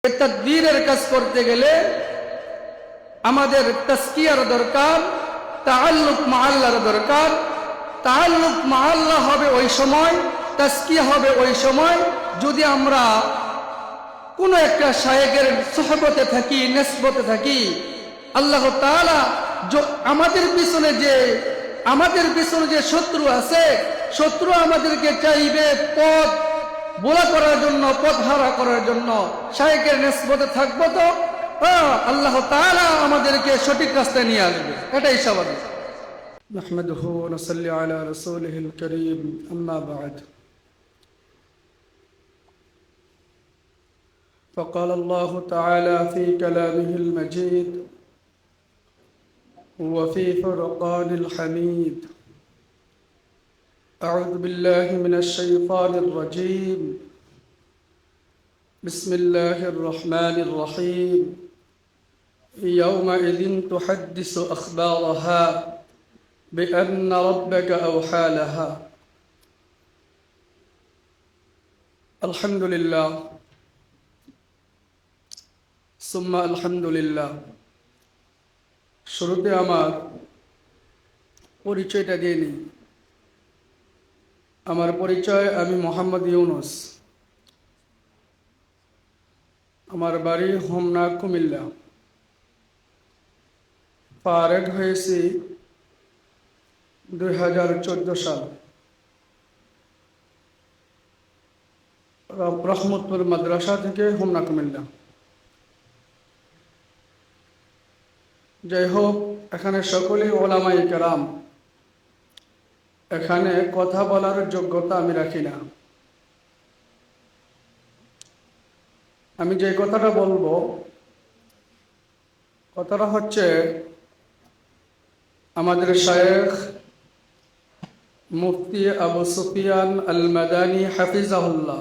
তাদবীরের কাজ করতে গেলে আমাদের তাসকিয়ার দরকার, তাআল্লুক মা আল্লাহর দরকার। তাআল্লুক মা আল্লাহ হবে ওই সময়, তাসকিয়া হবে ওই সময় যদি আমরা কোনো একটা শায়েখের সুহবতে থাকি, নিসবতে থাকি। আল্লাহ তাআলা আমাদের পিছনে যে শত্রু আছে, শত্রু আমাদেরকে চাইবে পথ বোলা করার জন্য, পথ হারা করার জন্য। শায়েখের নিসবতে থাকবো তো আল্লাহ তাআলা আমাদেরকে সঠিক রাস্তায় নিয়ে আসবে, এটাই স্বাভাবিক। নাহমাদুহু ওয়া নুসাল্লি আলা রাসূলিহিল কারীম, আম্মা বা'দ। فقال الله تعالى في كلامه المجيد وفي فرقان الحميد: أعوذ بالله من الشيطان الرجيم، بسم الله الرحمن الرحيم. يومئذ تحدث أخبارها بأن ربك أوحى لها. الحمد لله ثم الحمد لله। শুরুতে আমার পরিচয়টা দিয়ে নিই। আমার পরিচয়, আমি মোহাম্মদ ইউনুস। আমার বাড়ি হোমনা, কুমিল্লা। ফারেক হয়েছি 2014 সাল, রহমতপুর মাদ্রাসা থেকে, হোমনা, কুমিল্লা। যাই হোক, এখানে সকলেই ওলামায়ে কেরাম। এখানে কথা বলার যোগ্যতা আমি রাখি না। আমি যে কথাটা বলবো, কথাটা হচ্ছে আমাদের শায়েখ মুফতি আবু সুফিয়ান আল মাদানী হাফিজাহুল্লাহ,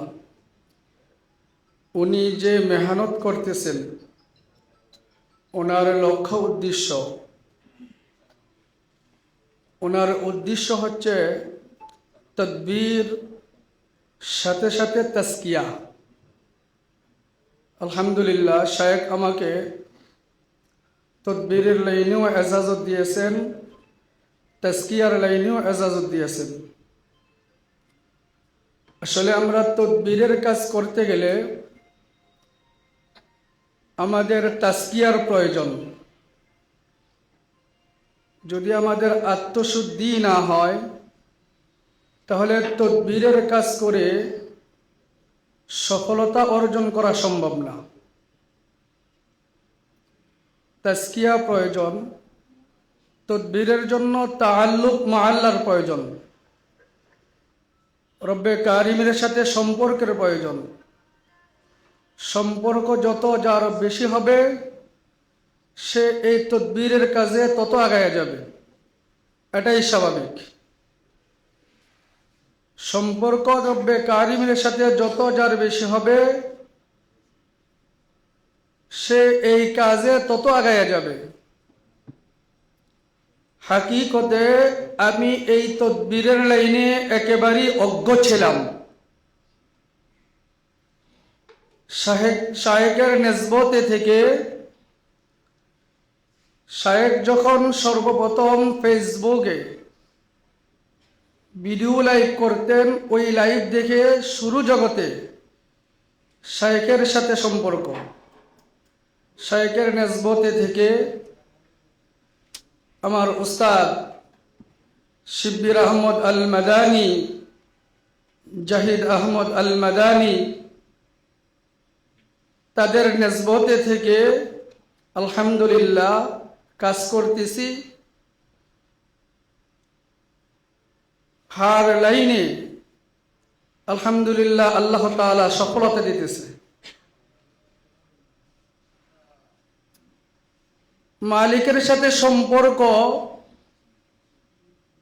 উনি যে মেহনত করতেছেন, ওনার লক্ষ্য উদ্দেশ্য, ওনার উদ্দেশ্য হচ্ছে তাদবীর সাথে সাথে তাসকিয়া। আলহামদুলিল্লাহ, শায়েখ আমাকে তাদবীরের লাইনেও এজাজত দিয়েছেন, তাসকিয়ার লাইনেও এজাজত দিয়েছেন। আসলে আমরা তাদবীরের কাজ করতে গেলে আমাদের তাসকিয়ার প্রয়োজন। যদি আমাদের আত্মশুদ্ধি না হয়, তাহলে তাদবীরের কাজ করে সফলতা অর্জন করা সম্ভব না। তাসকিয়া প্রয়োজন, তাদবীরের জন্য তাআল্লুক মা আল্লাহর প্রয়োজন, রব্বে কারিমের সাথে সম্পর্কের প্রয়োজন। সম্পর্ক যত যার বেশি হবে, সে এই তাদবীরের কাজে তত আগায়া যাবে, এটাই স্বাভাবিক। সম্পর্ক রব্বে কারিমের সাথে যত যার বেশি হবে, সে এই কাজে তত আগায়া যাবে। হাকিকতে আমি এই তাদবীরের লাইনে একেবারেই অজ্ঞ ছিলাম। শায়েখের নিসবতে থেকে শায়েখ যখন সর্বপ্রথম ফেসবুকে ভিডিও লাইভ করতেন, ওই লাইভ দেখে শুরু জগতে শায়েখের সাথে সম্পর্ক। শায়েখের নিসবতে থেকে আমার উস্তাদ শিব্বির আহমদ আল মাদানী, জাহিদ আহমদ আল মাদানী, তাদের নিসবতে থেকে আলহামদুলিল্লাহ কাজ করতেছি। হার লাইনে আলহামদুলিল্লাহ আল্লাহ তাআলা সফলতা দিতেছে। মালিকের সাথে সম্পর্ক,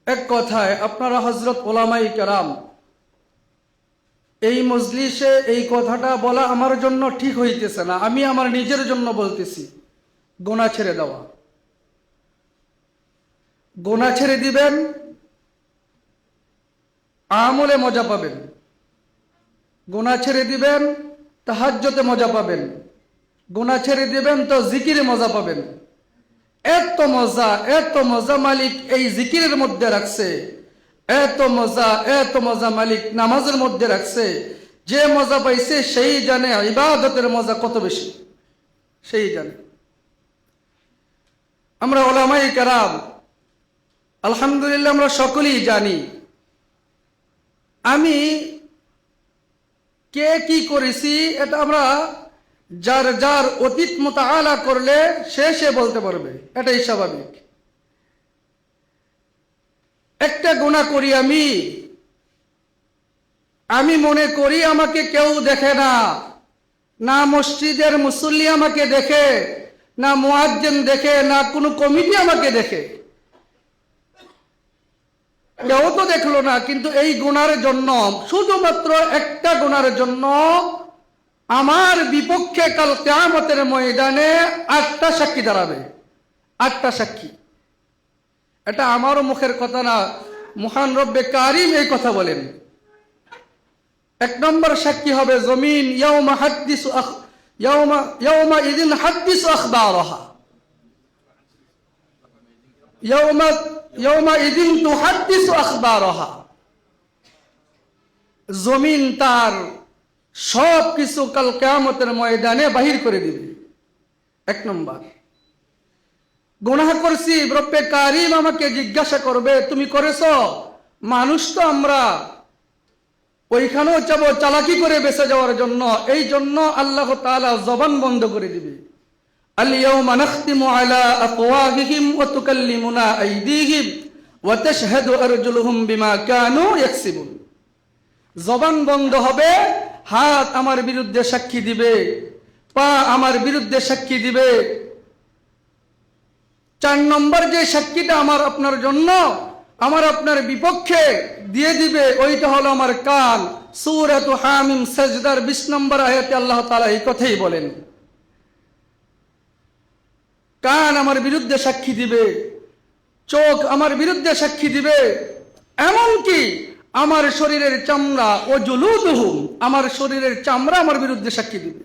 এক কথায় আপনারা হযরত উলামায়ে কেরাম, এই মজলিসে এই কথাটা বলা আমার জন্য ঠিক হইতেছে না। আমি আমার নিজের জন্য বলতেছি, গোনা ছেড়ে দেওয়া। গোনা ছেড়ে দিবেন, আমলে মজা পাবেন। গোনা ছেড়ে দিবেন, তাহাজ্জুদে মজা পাবেন। গুনাহ ছেড়ে দিবেন তো জিকিরে মজা পাবেন। এত মজা মালিক এই জিকিরের মধ্যে রাখছে, এত মজা মালিক নামাজের মধ্যে রাখছে। যে মজা পাইছে সেই জানে ইবাদতের মজা কত বেশি, সেই জানে। আমরা উলামায়ে কেরাম আলহামদুলিল্লাহ আমরা সকলেই জানি আমি কে কি করেছি, এটা আমরা যার অতীত মুতাআলা করলে সে বলতে পারবে, এটাই স্বাভাবিক। একটা গুনাহ করি আমি মনে করি আমাকে কেউ দেখে না, না মসজিদের মুসল্লি আমাকে দেখে, না মুয়াজ্জিন দেখে, না কোনো কমিটি আমাকে দেখে, কেউ তো দেখলো না। কিন্তু এই গুনাহের জন্য, শুধুমাত্র একটা গুনাহের জন্য আমার বিপক্ষে কাল কিয়ামতের ময়দানে 8টা সাক্ষী দাঁড়াবে, 8টা সাক্ষী। এটা আমারও মুখের কথা না, মহান রব্বে কারিম এই কথা বলেন। 1 নম্বর সাক্ষী হবে জমিন, ইয়াউমা ইযিন হাদ্দিসু আখবারাহা, ইয়াউমা ইযিন তুহাদ্দিসু আখবারাহা। জমিন তার সব কিছু কাল কিয়ামতের ময়দানে বাহির করে দিবে। 1 নম্বর। গুনাহ করছি, রব্বে কারিম আমাকে জিজ্ঞাসা করবে তুমি করেছো? মানুষ তো আমরা, ওইখানেও যাবো চালাকি করে বেঁচে যাওয়ার জন্য। এই জন্য আল্লাহ তাআলা জবান বন্ধ করে দিবে। আল ইয়াউমা নাখতিমু আলা আফওয়াহিহিম ওয়া তুকাল্লিমুনা আইদিহিম ওয়া তাশহাদু আরজুলুহুম বিমা কানু ইয়াকসিবুন। জবান বন্ধ হবে, হাত আমার বিরুদ্ধে সাক্ষী দিবে, পা আমার বিরুদ্ধে সাক্ষী দিবে। 4 নম্বর যে সাক্ষীটা আমার আপনার জন্য, আমার আপনার বিপক্ষে দিয়ে দিবে, ওইটা হলো আমার কান। সূরাত হামিম সাজদার 20 নম্বর আয়াতে আল্লাহ তাআলা এই কথাই বলেন। কান আমার বিরুদ্ধে সাক্ষী দিবে, চোখ আমার বিরুদ্ধে সাক্ষী দিবে, এমনকি আমার শরীরের চামড়া ও জুলুদুহুম, আমার শরীরের চামড়া আমার বিরুদ্ধে সাক্ষী দিবে।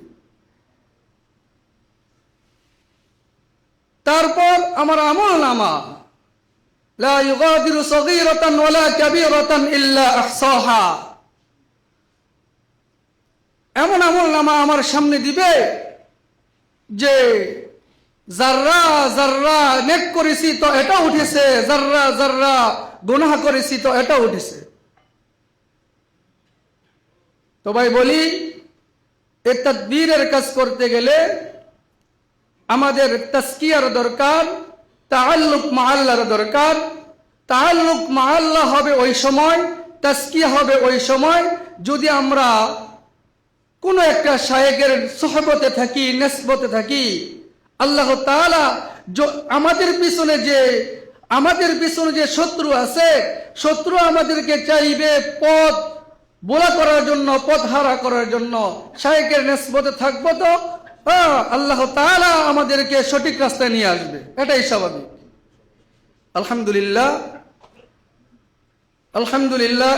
তারপর আমার আমলনামা, লা ইউগাদিরু সগীরাতান ওয়ালা কাবীরাতান ইল্লা আহসাহা, এমন আমলনামা আমার সামনে দিবে যে যাররা যাররা নেক করেছি তো এটা উঠেছে, যাররা যাররা গুনাহ করেছি তো এটা উঠেছে। তো ভাই বলি, এই তাদবীরের কাজ করতে গেলে আমাদের তাসকিয়ার দরকার, তাআল্লুক মা আল্লাহর দরকার। তাআল্লুক মা আল্লাহ হবে ওই সময়, তাসকিয়া হবে ওই সময় যদি আমরা কোনো একটা শায়েখের সুহবতে থাকি, নিসবতে থাকি। আল্লাহ তাআলা আমাদের পিছনে যে শত্রু আছে, শত্রু আমাদেরকে চাইবে পথ বোলা করার জন্য, পথ হারা করার জন্য। শায়েখের নিসবতে থাকবো তো আল্লাহ তাআলা আমাদেরকে সঠিক রাস্তায় নিয়ে আসবে, এটাই স্বাভাবিক। আলহামদুলিল্লাহ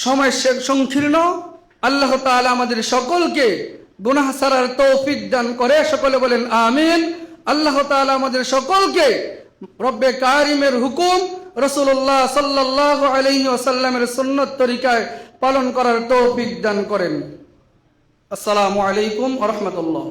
সময় সংকীর্ণ। আল্লাহ তাআলা আমাদের সকলকে গুনাহ ছাড়ার তৌফিক দান করে, সকলে বলেন আমিন। আল্লাহ তাআলা আমাদের সকলকে রব্বে কারিমের হুকুম, রাসূলুল্লাহ সাল্লাল্লাহু আলাইহি ওয়াসাল্লামের সুন্নাত তরিকায় পালন করার তৌফিক দান করেন। আসসালামু আলাইকুম ওয়া রাহমাতুল্লাহ।